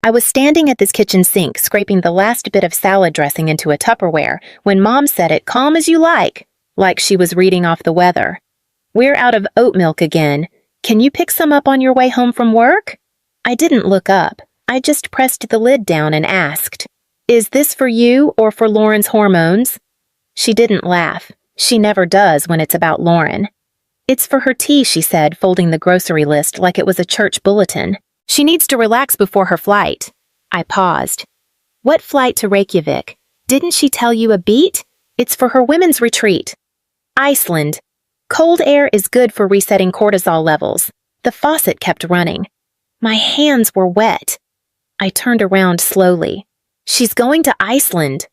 I was standing at this kitchen sink, scraping the last bit of salad dressing into a Tupperware, when Mom said it calm as you like she was reading off the weather. "We're out of oat milk again. Can you pick some up on your way home from work?" I didn't look up. I just pressed the lid down and asked, "Is this for you or for Lauren's hormones?" She didn't laugh. She never does when it's about Lauren. "It's for her tea," she said, folding the grocery list like it was a church bulletin. "She needs to relax before her flight." I paused. "What flight to Reykjavik? Didn't she tell you a beat? It's for her women's retreat." "Iceland. Cold air is good for resetting cortisol levels." The faucet kept running. My hands were wet. I turned around slowly. "She's going to Iceland."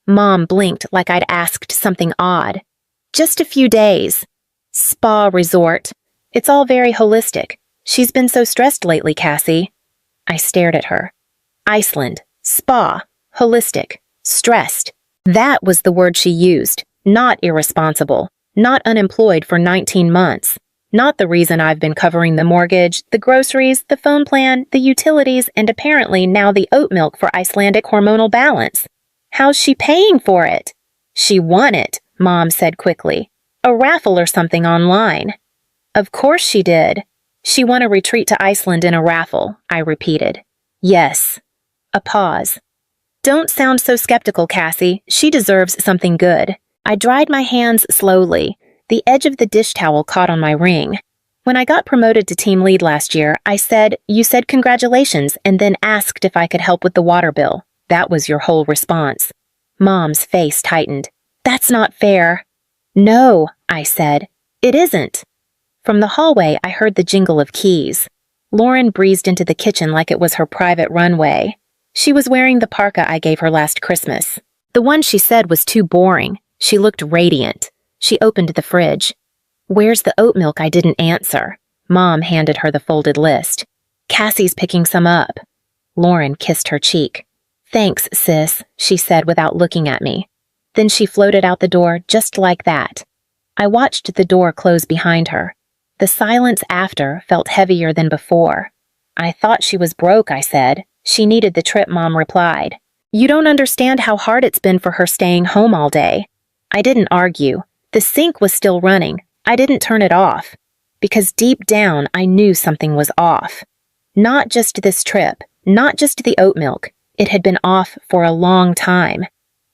Mom blinked like I'd asked something odd. "Just a few days. Spa resort. It's all very holistic. She's been so stressed lately, Cassie." I stared at her. Iceland, spa, holistic, stressed. That was the word she used, not irresponsible, not unemployed for 19 months, not the reason I've been covering the mortgage, the groceries, the phone plan, the utilities, and apparently now the oat milk for Icelandic hormonal balance. How's she paying for it? "She won it," Mom said quickly. "A raffle or something online." "Of course she did. She won a retreat to Iceland in a raffle," I repeated. "Yes." A pause. "Don't sound so skeptical, Cassie. She deserves something good." I dried my hands slowly. The edge of the dish towel caught on my ring. "When I got promoted to team lead last year, you said congratulations and then asked if I could help with the water bill. That was your whole response." Mom's face tightened. "That's not fair." "No," I said. "It isn't." From the hallway, I heard the jingle of keys. Lauren breezed into the kitchen like it was her private runway. She was wearing the parka I gave her last Christmas. The one she said was too boring. She looked radiant. She opened the fridge. "Where's the oat milk?" I didn't answer. Mom handed her the folded list. "Cassie's picking some up." Lauren kissed her cheek. "Thanks, sis," she said without looking at me. Then she floated out the door just like that. I watched the door close behind her. The silence after felt heavier than before. "I thought she was broke," I said. "She needed the trip," Mom replied. "You don't understand how hard it's been for her staying home all day." I didn't argue. The sink was still running. I didn't turn it off. Because deep down, I knew something was off. Not just this trip, not just the oat milk. It had been off for a long time.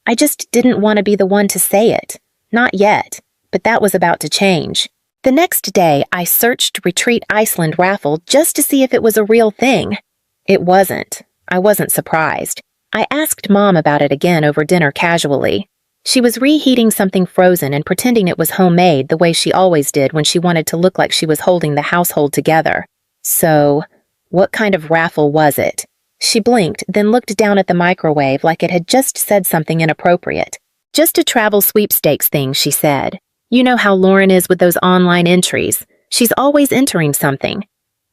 I just didn't want to be the one to say it. Not yet, but that was about to change. The next day, I searched Retreat Iceland raffle just to see if it was a real thing. It wasn't. I wasn't surprised. I asked Mom about it again over dinner casually. She was reheating something frozen and pretending it was homemade the way she always did when she wanted to look like she was holding the household together. "So, what kind of raffle was it?" She blinked, then looked down at the microwave like it had just said something inappropriate. "Just a travel sweepstakes thing," she said. "You know how Lauren is with those online entries. She's always entering something."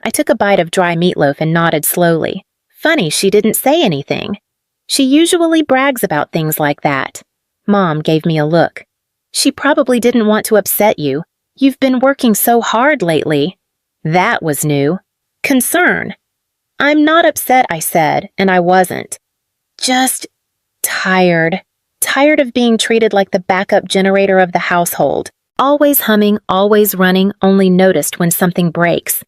I took a bite of dry meatloaf and nodded slowly. Funny she didn't say anything. She usually brags about things like that. Mom gave me a look. "She probably didn't want to upset you. You've been working so hard lately." That was new. Concern. "I'm not upset," I said, and I wasn't. Just tired. Tired of being treated like the backup generator of the household. Always humming, always running, only noticed when something breaks.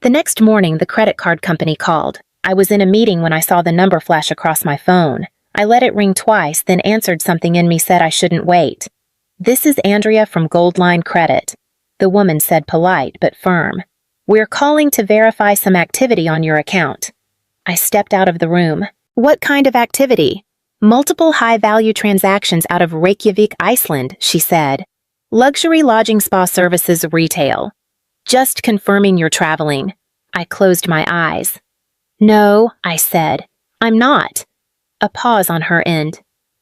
The next morning, the credit card company called. I was in a meeting when I saw the number flash across my phone. I let it ring twice, then answered something in me said I shouldn't wait. "This is Andrea from Goldline Credit." The woman said polite but firm. "We're calling to verify some activity on your account." I stepped out of the room. "What kind of activity?" "Multiple high-value transactions out of Reykjavik, Iceland," she said. "Luxury lodging spa services retail." "Just confirming you're traveling." I closed my eyes. "No," I said. "I'm not." A pause on her end.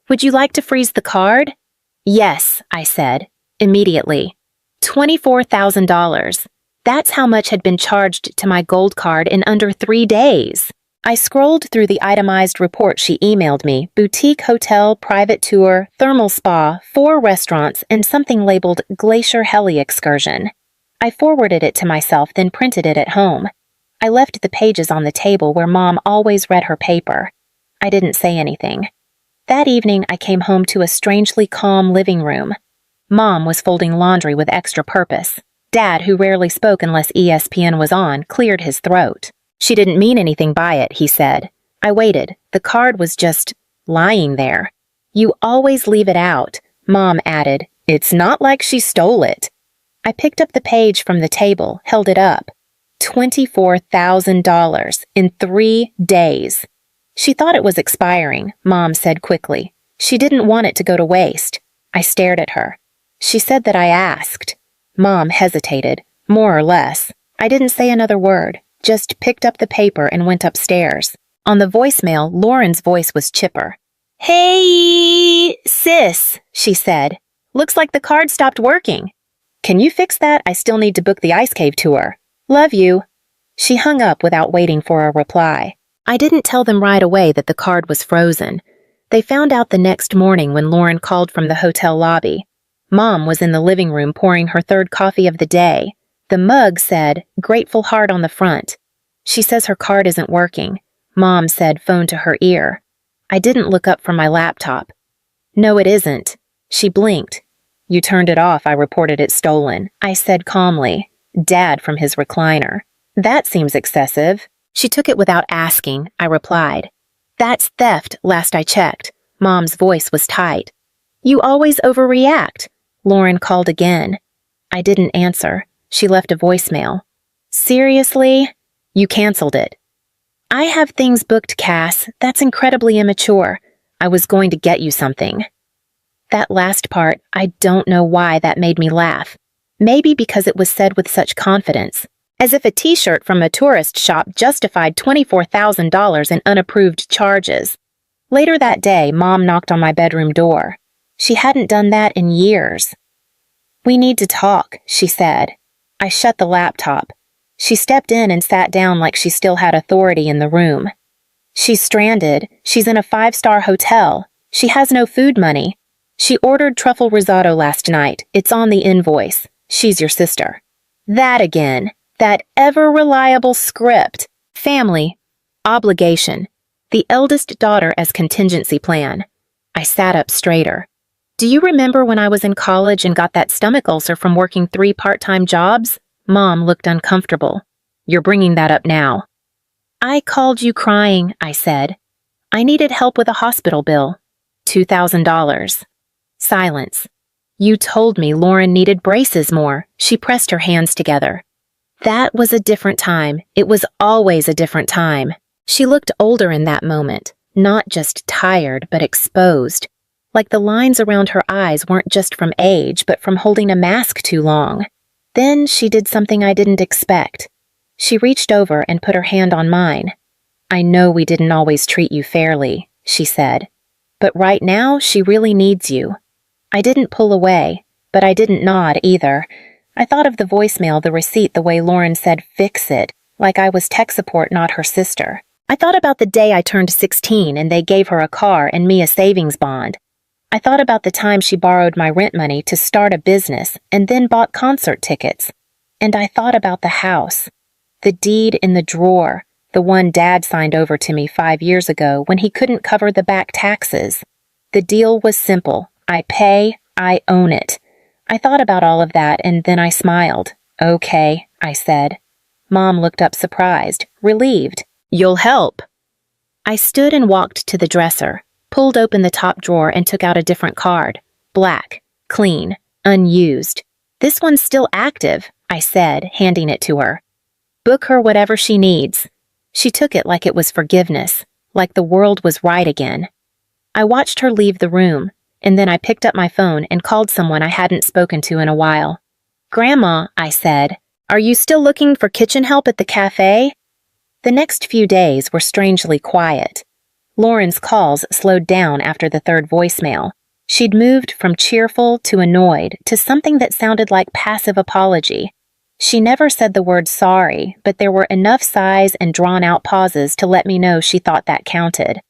"Would you like to freeze the card?" "Yes," I said, immediately. $24,000. That's how much had been charged to my gold card in under 3 days. I scrolled through the itemized report she emailed me: boutique hotel, private tour, thermal spa, 4 restaurants, and something labeled Glacier Heli Excursion. I forwarded it to myself, then printed it at home. I left the pages on the table where Mom always read her paper. I didn't say anything. That evening, I came home to a strangely calm living room. Mom was folding laundry with extra purpose. Dad, who rarely spoke unless ESPN was on, cleared his throat. She didn't mean anything by it, he said. I waited. The card was just lying there. You always leave it out, Mom added. It's not like she stole it. I picked up the page from the table, held it up. $24,000 in 3 days. She thought it was expiring, Mom said quickly. She didn't want it to go to waste. I stared at her. She said that I asked. Mom hesitated, more or less. I didn't say another word, just picked up the paper and went upstairs. On the voicemail, Lauren's voice was chipper. Hey, sis, she said. Looks like the card stopped working. Can you fix that? I still need to book the ice cave tour. Love you. She hung up without waiting for a reply. I didn't tell them right away that the card was frozen. They found out the next morning when Lauren called from the hotel lobby. Mom was in the living room pouring her third coffee of the day. The mug said, Grateful Heart on the front. She says her card isn't working. Mom said, phone to her ear. I didn't look up from my laptop. No, it isn't. She blinked. You turned it off. I reported it stolen. I said calmly. Dad from his recliner. That seems excessive. She took it without asking, I replied. That's theft, last I checked. Mom's voice was tight. You always overreact. Lauren called again. I didn't answer. She left a voicemail. Seriously? You canceled it. I have things booked, Cass. That's incredibly immature. I was going to get you something. That last part, I don't know why that made me laugh. Maybe because it was said with such confidence, as if a t-shirt from a tourist shop justified $24,000 in unapproved charges. Later that day, Mom knocked on my bedroom door. She hadn't done that in years. We need to talk, she said. I shut the laptop. She stepped in and sat down like she still had authority in the room. She's stranded. She's in a 5-star hotel. She has no food money. She ordered truffle risotto last night. It's on the invoice. She's your sister. That again. That ever-reliable script. Family. Obligation. The eldest daughter as contingency plan. I sat up straighter. Do you remember when I was in college and got that stomach ulcer from working 3 part-time jobs? Mom looked uncomfortable. You're bringing that up now. I called you crying, I said. I needed help with a hospital bill. $2,000. Silence. You told me Lauren needed braces more. She pressed her hands together. That was a different time. It was always a different time. She looked older in that moment, not just tired, but exposed. Like the lines around her eyes weren't just from age, but from holding a mask too long. Then she did something I didn't expect. She reached over and put her hand on mine. I know we didn't always treat you fairly, she said. But right now, she really needs you. I didn't pull away, but I didn't nod either. I thought of the voicemail, the receipt, the way Lauren said, fix it, like I was tech support, not her sister. I thought about the day I turned 16 and they gave her a car and me a savings bond. I thought about the time she borrowed my rent money to start a business and then bought concert tickets. And I thought about the house, the deed in the drawer, the one Dad signed over to me 5 years ago when he couldn't cover the back taxes. The deal was simple. I pay, I own it. I thought about all of that and then I smiled. Okay, I said. Mom looked up surprised, relieved. You'll help. I stood and walked to the dresser, pulled open the top drawer and took out a different card. Black, clean, unused. This one's still active, I said, handing it to her. Book her whatever she needs. She took it like it was forgiveness, like the world was right again. I watched her leave the room, and then I picked up my phone and called someone I hadn't spoken to in a while. Grandma, I said, are you still looking for kitchen help at the cafe? The next few days were strangely quiet. Lauren's calls slowed down after the third voicemail. She'd moved from cheerful to annoyed to something that sounded like passive apology. She never said the word sorry, but there were enough sighs and drawn-out pauses to let me know she thought that counted.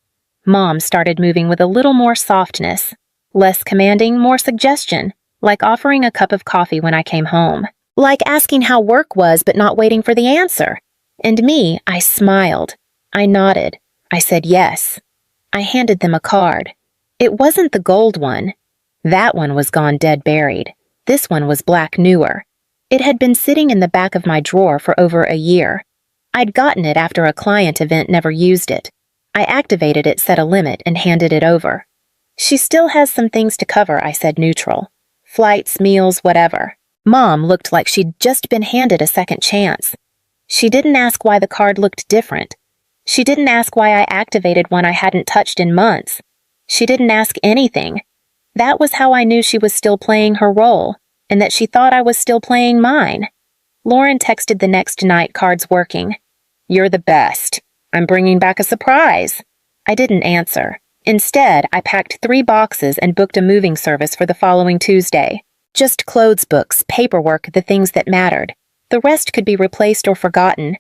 Mom started moving with a little more softness. Less commanding, more suggestion, like offering a cup of coffee when I came home. Like asking how work was but not waiting for the answer. And me, I smiled. I nodded. I said yes. I handed them a card. It wasn't the gold one. That one was gone dead buried. This one was black newer. It had been sitting in the back of my drawer for over a year. I'd gotten it after a client event never used it. I activated it, set a limit, and handed it over. She still has some things to cover, I said neutral. Flights, meals, whatever. Mom looked like she'd just been handed a second chance. She didn't ask why the card looked different. She didn't ask why I activated one I hadn't touched in months. She didn't ask anything. That was how I knew she was still playing her role, and that she thought I was still playing mine. Lauren texted the next night, cards working. You're the best. I'm bringing back a surprise. I didn't answer. Instead, I packed 3 boxes and booked a moving service for the following Tuesday. Just clothes books, paperwork, the things that mattered. The rest could be replaced or forgotten.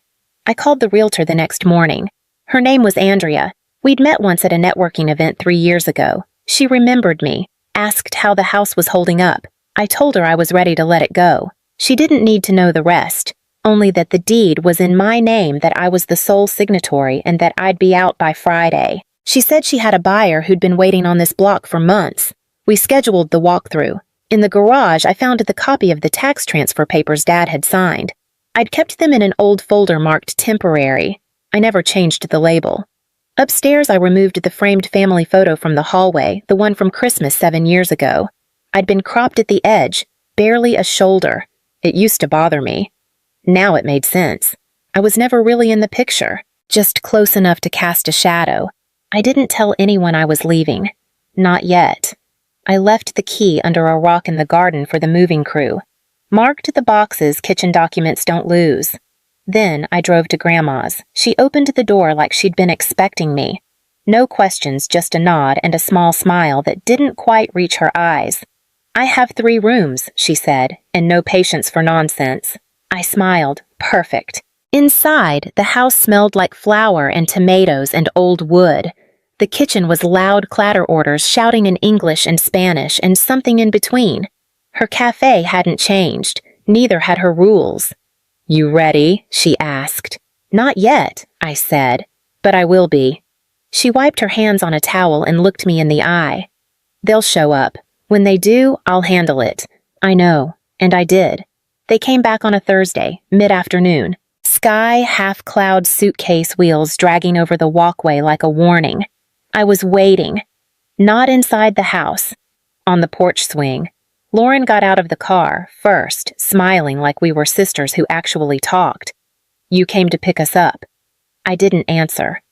I called the realtor the next morning. Her name was Andrea. We'd met once at a networking event 3 years ago. She remembered me, asked how the house was holding up. I told her I was ready to let it go. She didn't need to know the rest, only that the deed was in my name, that I was the sole signatory, and that I'd be out by Friday. She said she had a buyer who'd been waiting on this block for months. We scheduled the walkthrough. In the garage, I found the copy of the tax transfer papers Dad had signed. I'd kept them in an old folder marked temporary. I never changed the label. Upstairs, I removed the framed family photo from the hallway, the one from Christmas 7 years ago. I'd been cropped at the edge, barely a shoulder. It used to bother me. Now it made sense. I was never really in the picture, just close enough to cast a shadow. I didn't tell anyone I was leaving. Not yet. I left the key under a rock in the garden for the moving crew. Marked the boxes kitchen documents don't lose. Then I drove to Grandma's. She opened the door like she'd been expecting me. No questions, just a nod and a small smile that didn't quite reach her eyes. I have 3 rooms, she said, and no patience for nonsense. I smiled. Perfect. Inside, the house smelled like flour and tomatoes and old wood. The kitchen was loud clatter orders shouting in English and Spanish and something in between. Her cafe hadn't changed. Neither had her rules. You ready? She asked. Not yet, I said, but I will be. She wiped her hands on a towel and looked me in the eye. They'll show up. When they do, I'll handle it. I know, and I did. They came back on a Thursday, mid-afternoon. Sky, half-cloud suitcase wheels dragging over the walkway like a warning. I was waiting. Not inside the house. On the porch swing. Lauren got out of the car, first, smiling like we were sisters who actually talked. You came to pick us up. I didn't answer.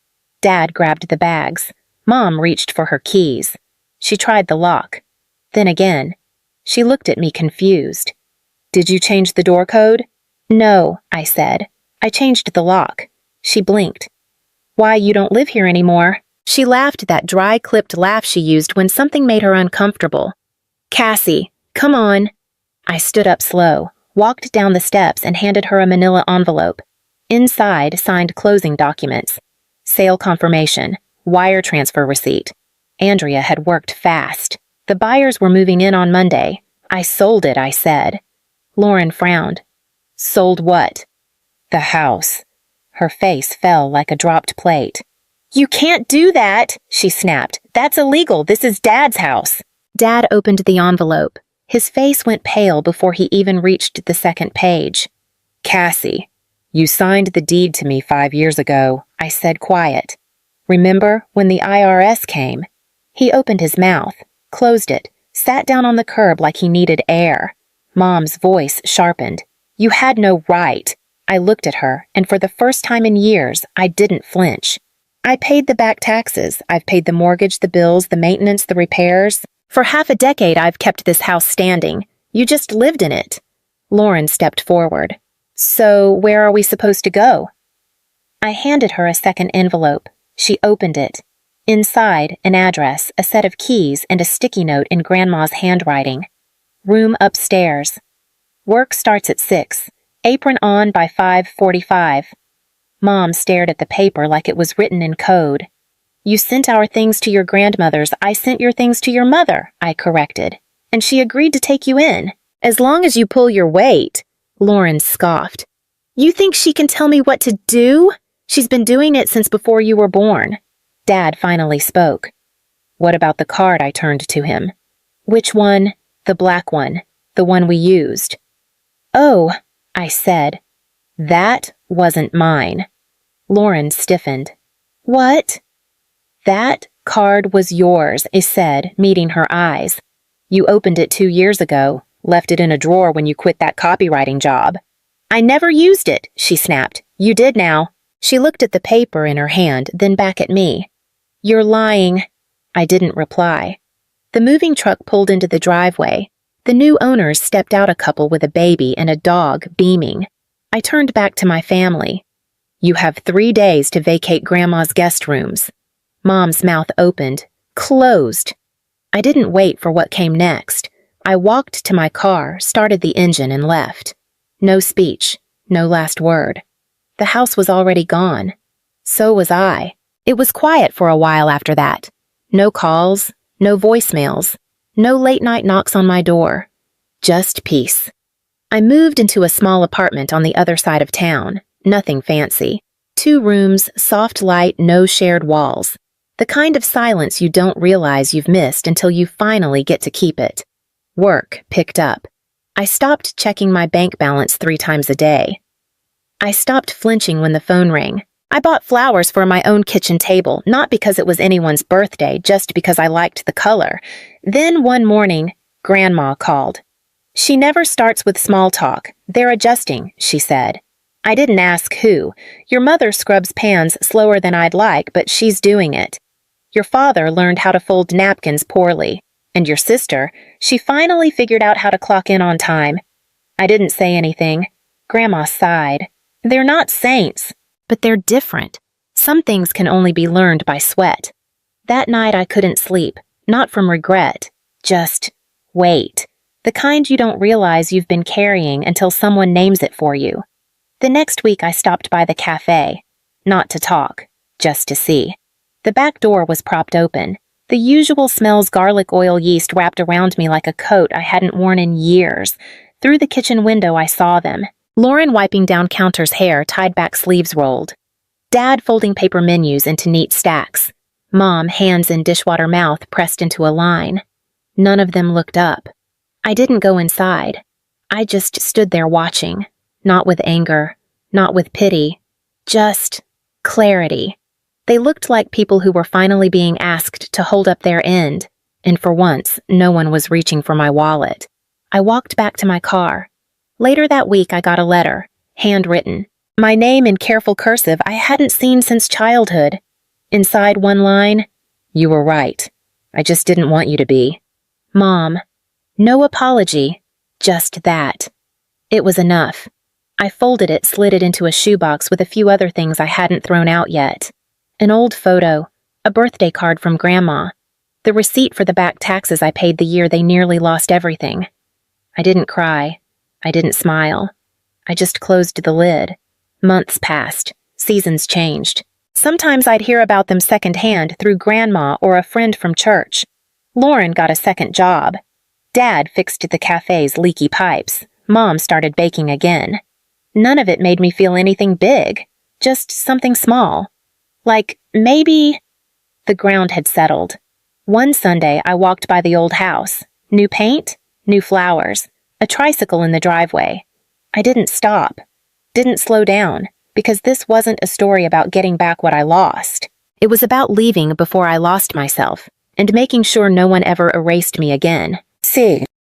Dad grabbed the bags. Mom reached for her keys. She tried the lock. Then again. She looked at me confused. Did you change the door code? No, I said. I changed the lock. She blinked. Why, you don't live here anymore. She laughed that dry, clipped laugh she used when something made her uncomfortable. Cassie, come on. I stood up slow, walked down the steps, and handed her a manila envelope. Inside, signed closing documents. Sale confirmation. Wire transfer receipt. Andrea had worked fast. The buyers were moving in on Monday. I sold it, I said. Lauren frowned. Sold what? The house. Her face fell like a dropped plate. You can't do that, she snapped. That's illegal. This is Dad's house. Dad opened the envelope. His face went pale before he even reached the second page. Cassie, you signed the deed to me 5 years ago, I said quiet. Remember when the IRS came? He opened his mouth, closed it, sat down on the curb like he needed air. Mom's voice sharpened. You had no right. I looked at her, and for the first time in years, I didn't flinch. I paid the back taxes. I've paid the mortgage, the bills, the maintenance, the repairs. For half a decade, I've kept this house standing. You just lived in it. Lauren stepped forward. So, where are we supposed to go? I handed her a second envelope. She opened it. Inside, an address, a set of keys, and a sticky note in Grandma's handwriting. Room upstairs. Work starts at 6. Apron on by 5:45. Mom stared at the paper like it was written in code. You sent our things to your grandmother's. I sent your things to your mother, I corrected. And she agreed to take you in. As long as you pull your weight, Lauren scoffed. You think she can tell me what to do? She's been doing it since before you were born. Dad finally spoke. What about the card? I turned to him. Which one? The black one. The one we used. Oh, I said. That wasn't mine. Lauren stiffened. What? That card was yours, I said, meeting her eyes. You opened it 2 years ago, left it in a drawer when you quit that copywriting job. I never used it, she snapped. You did now. She looked at the paper in her hand, then back at me. You're lying. I didn't reply. The moving truck pulled into the driveway. The new owners stepped out, a couple with a baby and a dog, beaming. I turned back to my family. You have 3 days to vacate Grandma's guest rooms. Mom's mouth opened, closed. I didn't wait for what came next. I walked to my car, started the engine, and left. No speech, no last word. The house was already gone. So was I. It was quiet for a while after that. No calls, no voicemails, no late-night knocks on my door. Just peace. I moved into a small apartment on the other side of town. Nothing fancy. 2 rooms, soft light, no shared walls. The kind of silence you don't realize you've missed until you finally get to keep it. Work picked up. I stopped checking my bank balance 3 times a day. I stopped flinching when the phone rang. I bought flowers for my own kitchen table, not because it was anyone's birthday, just because I liked the color. Then one morning, Grandma called. She never starts with small talk. They're adjusting, she said. I didn't ask who. Your mother scrubs pans slower than I'd like, but she's doing it. Your father learned how to fold napkins poorly. And your sister, she finally figured out how to clock in on time. I didn't say anything. Grandma sighed. They're not saints, but they're different. Some things can only be learned by sweat. That night I couldn't sleep, not from regret, just weight. The kind you don't realize you've been carrying until someone names it for you. The next week I stopped by the cafe, not to talk, just to see. The back door was propped open. The usual smells, garlic oil, yeast wrapped around me like a coat I hadn't worn in years. Through the kitchen window I saw them. Lauren wiping down Counter's hair, tied back sleeves rolled. Dad folding paper menus into neat stacks. Mom, hands in dishwater mouth pressed into a line. None of them looked up. I didn't go inside. I just stood there watching. Not with anger, not with pity, just clarity. They looked like people who were finally being asked to hold up their end, and for once, no one was reaching for my wallet. I walked back to my car. Later that week, I got a letter, handwritten. My name in careful cursive I hadn't seen since childhood. Inside one line, you were right. I just didn't want you to be. Mom. No apology, just that. It was enough. I folded it, slid it into a shoebox with a few other things I hadn't thrown out yet. An old photo, a birthday card from Grandma, the receipt for the back taxes I paid the year they nearly lost everything. I didn't cry. I didn't smile. I just closed the lid. Months passed. Seasons changed. Sometimes I'd hear about them secondhand through Grandma or a friend from church. Lauren got a second job. Dad fixed the cafe's leaky pipes. Mom started baking again. None of it made me feel anything big, just something small. Like, maybe... The ground had settled. One Sunday, I walked by the old house. New paint, new flowers, a tricycle in the driveway. I didn't stop, didn't slow down, because this wasn't a story about getting back what I lost. It was about leaving before I lost myself, and making sure no one ever erased me again. See.